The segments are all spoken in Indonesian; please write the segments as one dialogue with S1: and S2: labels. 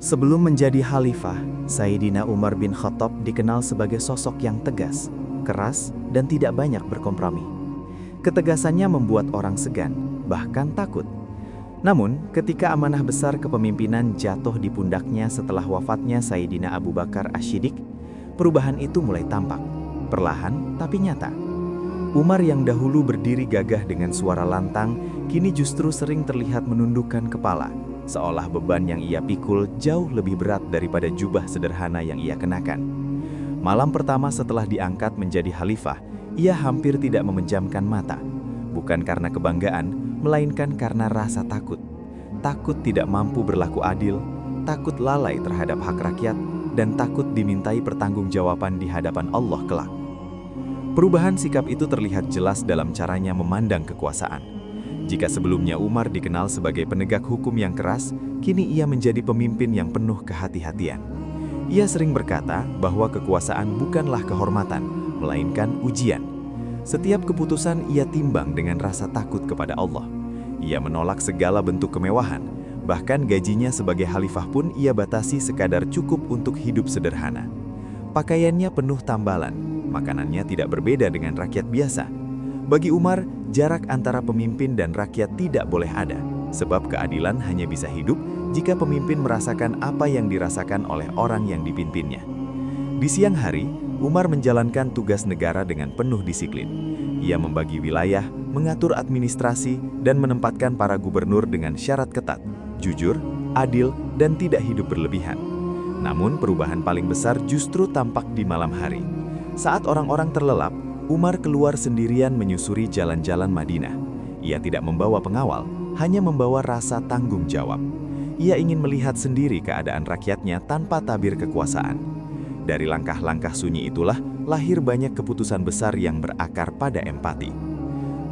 S1: Sebelum menjadi khalifah, Sayyidina Umar bin Khattab dikenal sebagai sosok yang tegas, keras, dan tidak banyak berkompromi. Ketegasannya membuat orang segan, bahkan takut. Namun, ketika amanah besar kepemimpinan jatuh di pundaknya setelah wafatnya Sayyidina Abu Bakar Asy-Syiddiq, perubahan itu mulai tampak, perlahan tapi nyata. Umar yang dahulu berdiri gagah dengan suara lantang, kini justru sering terlihat menundukkan kepala, seolah beban yang ia pikul jauh lebih berat daripada jubah sederhana yang ia kenakan. Malam pertama setelah diangkat menjadi khalifah, ia hampir tidak memejamkan mata. Bukan karena kebanggaan, melainkan karena rasa takut. Takut tidak mampu berlaku adil, takut lalai terhadap hak rakyat, dan takut dimintai pertanggungjawaban di hadapan Allah kelak. Perubahan sikap itu terlihat jelas dalam caranya memandang kekuasaan. Jika sebelumnya Umar dikenal sebagai penegak hukum yang keras, kini ia menjadi pemimpin yang penuh kehati-hatian. Ia sering berkata bahwa kekuasaan bukanlah kehormatan, melainkan ujian. Setiap keputusan ia timbang dengan rasa takut kepada Allah. Ia menolak segala bentuk kemewahan, bahkan gajinya sebagai khalifah pun ia batasi sekadar cukup untuk hidup sederhana. Pakaiannya penuh tambalan, makanannya tidak berbeda dengan rakyat biasa. Bagi Umar, jarak antara pemimpin dan rakyat tidak boleh ada, sebab keadilan hanya bisa hidup jika pemimpin merasakan apa yang dirasakan oleh orang yang dipimpinnya. Di siang hari, Umar menjalankan tugas negara dengan penuh disiplin. Ia membagi wilayah, mengatur administrasi, dan menempatkan para gubernur dengan syarat ketat, jujur, adil, dan tidak hidup berlebihan. Namun perubahan paling besar justru tampak di malam hari. Saat orang-orang terlelap, Umar keluar sendirian menyusuri jalan-jalan Madinah. Ia tidak membawa pengawal, hanya membawa rasa tanggung jawab. Ia ingin melihat sendiri keadaan rakyatnya tanpa tabir kekuasaan. Dari langkah-langkah sunyi itulah lahir banyak keputusan besar yang berakar pada empati.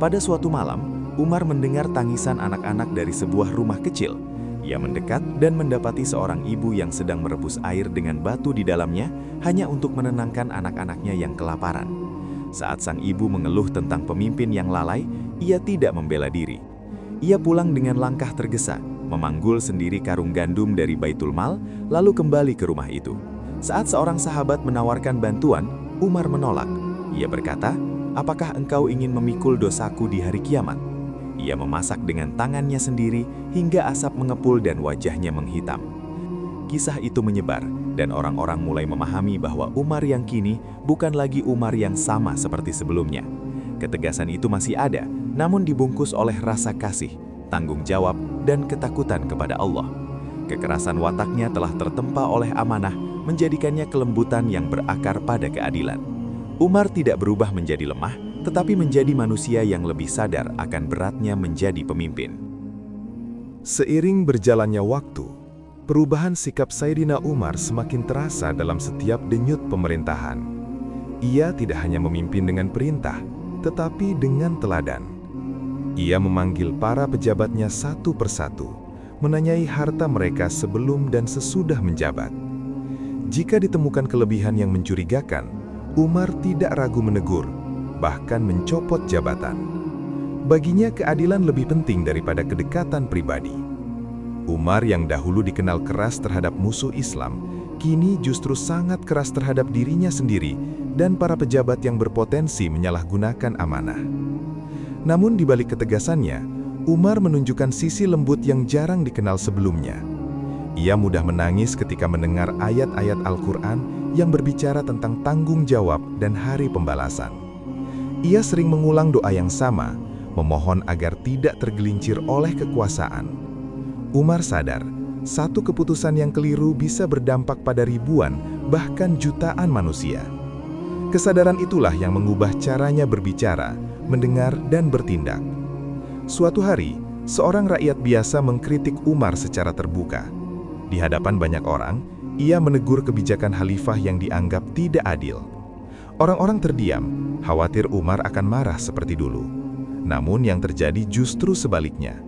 S1: Pada suatu malam, Umar mendengar tangisan anak-anak dari sebuah rumah kecil. Ia mendekat dan mendapati seorang ibu yang sedang merebus air dengan batu di dalamnya hanya untuk menenangkan anak-anaknya yang kelaparan. Saat sang ibu mengeluh tentang pemimpin yang lalai, ia tidak membela diri. Ia pulang dengan langkah tergesa, memanggul sendiri karung gandum dari Baitul Mal, lalu kembali ke rumah itu. Saat seorang sahabat menawarkan bantuan, Umar menolak. Ia berkata, "Apakah engkau ingin memikul dosaku di hari kiamat?" Ia memasak dengan tangannya sendiri hingga asap mengepul dan wajahnya menghitam. Kisah itu menyebar, dan orang-orang mulai memahami bahwa Umar yang kini bukan lagi Umar yang sama seperti sebelumnya. Ketegasan itu masih ada, namun dibungkus oleh rasa kasih, tanggung jawab, dan ketakutan kepada Allah. Kekerasan wataknya telah tertempa oleh amanah, menjadikannya kelembutan yang berakar pada keadilan. Umar tidak berubah menjadi lemah, tetapi menjadi manusia yang lebih sadar akan beratnya menjadi pemimpin.
S2: Seiring berjalannya waktu, perubahan sikap Sayyidina Umar semakin terasa dalam setiap denyut pemerintahan. Ia tidak hanya memimpin dengan perintah, tetapi dengan teladan. Ia memanggil para pejabatnya satu persatu, menanyai harta mereka sebelum dan sesudah menjabat. Jika ditemukan kelebihan yang mencurigakan, Umar tidak ragu menegur, bahkan mencopot jabatan. Baginya keadilan lebih penting daripada kedekatan pribadi. Umar yang dahulu dikenal keras terhadap musuh Islam, kini justru sangat keras terhadap dirinya sendiri dan para pejabat yang berpotensi menyalahgunakan amanah. Namun di balik ketegasannya, Umar menunjukkan sisi lembut yang jarang dikenal sebelumnya. Ia mudah menangis ketika mendengar ayat-ayat Al-Quran yang berbicara tentang tanggung jawab dan hari pembalasan. Ia sering mengulang doa yang sama, memohon agar tidak tergelincir oleh kekuasaan. Umar sadar, satu keputusan yang keliru bisa berdampak pada ribuan, bahkan jutaan manusia. Kesadaran itulah yang mengubah caranya berbicara, mendengar, dan bertindak. Suatu hari, seorang rakyat biasa mengkritik Umar secara terbuka. Di hadapan banyak orang, ia menegur kebijakan khalifah yang dianggap tidak adil. Orang-orang terdiam, khawatir Umar akan marah seperti dulu. Namun yang terjadi justru sebaliknya.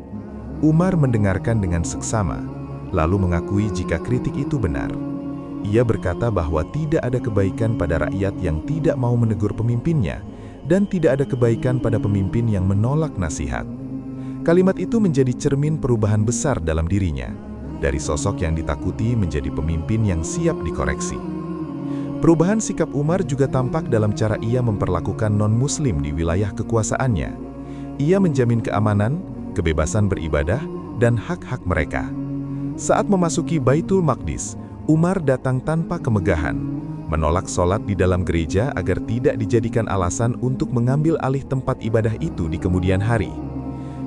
S2: Umar mendengarkan dengan seksama, lalu mengakui jika kritik itu benar. Ia berkata bahwa tidak ada kebaikan pada rakyat yang tidak mau menegur pemimpinnya, dan tidak ada kebaikan pada pemimpin yang menolak nasihat. Kalimat itu menjadi cermin perubahan besar dalam dirinya. dari sosok yang ditakuti menjadi pemimpin yang siap dikoreksi. Perubahan sikap Umar juga tampak dalam cara ia memperlakukan non-muslim di wilayah kekuasaannya. Ia menjamin keamanan, kebebasan beribadah, dan hak-hak mereka. Saat memasuki Baitul Maqdis, Umar datang tanpa kemegahan, menolak sholat di dalam gereja agar tidak dijadikan alasan untuk mengambil alih tempat ibadah itu di kemudian hari.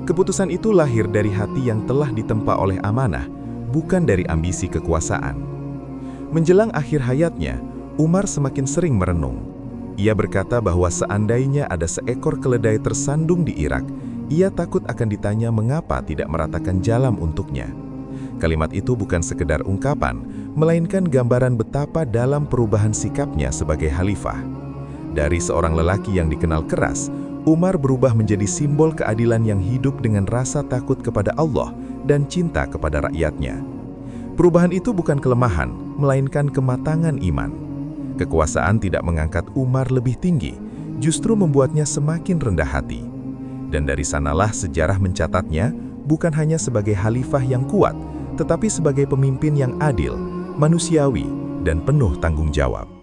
S2: Keputusan itu lahir dari hati yang telah ditempa oleh amanah, bukan dari ambisi kekuasaan. Menjelang akhir hayatnya, Umar semakin sering merenung. Ia berkata bahwa seandainya ada seekor keledai tersandung di Irak, ia takut akan ditanya mengapa tidak meratakan jalan untuknya. Kalimat itu bukan sekedar ungkapan, melainkan gambaran betapa dalam perubahan sikapnya sebagai khalifah. Dari seorang lelaki yang dikenal keras, Umar berubah menjadi simbol keadilan yang hidup dengan rasa takut kepada Allah dan cinta kepada rakyatnya. Perubahan itu bukan kelemahan, melainkan kematangan iman. Kekuasaan tidak mengangkat Umar lebih tinggi, justru membuatnya semakin rendah hati. Dan dari sanalah sejarah mencatatnya bukan hanya sebagai khalifah yang kuat, tetapi sebagai pemimpin yang adil, manusiawi, dan penuh tanggung jawab.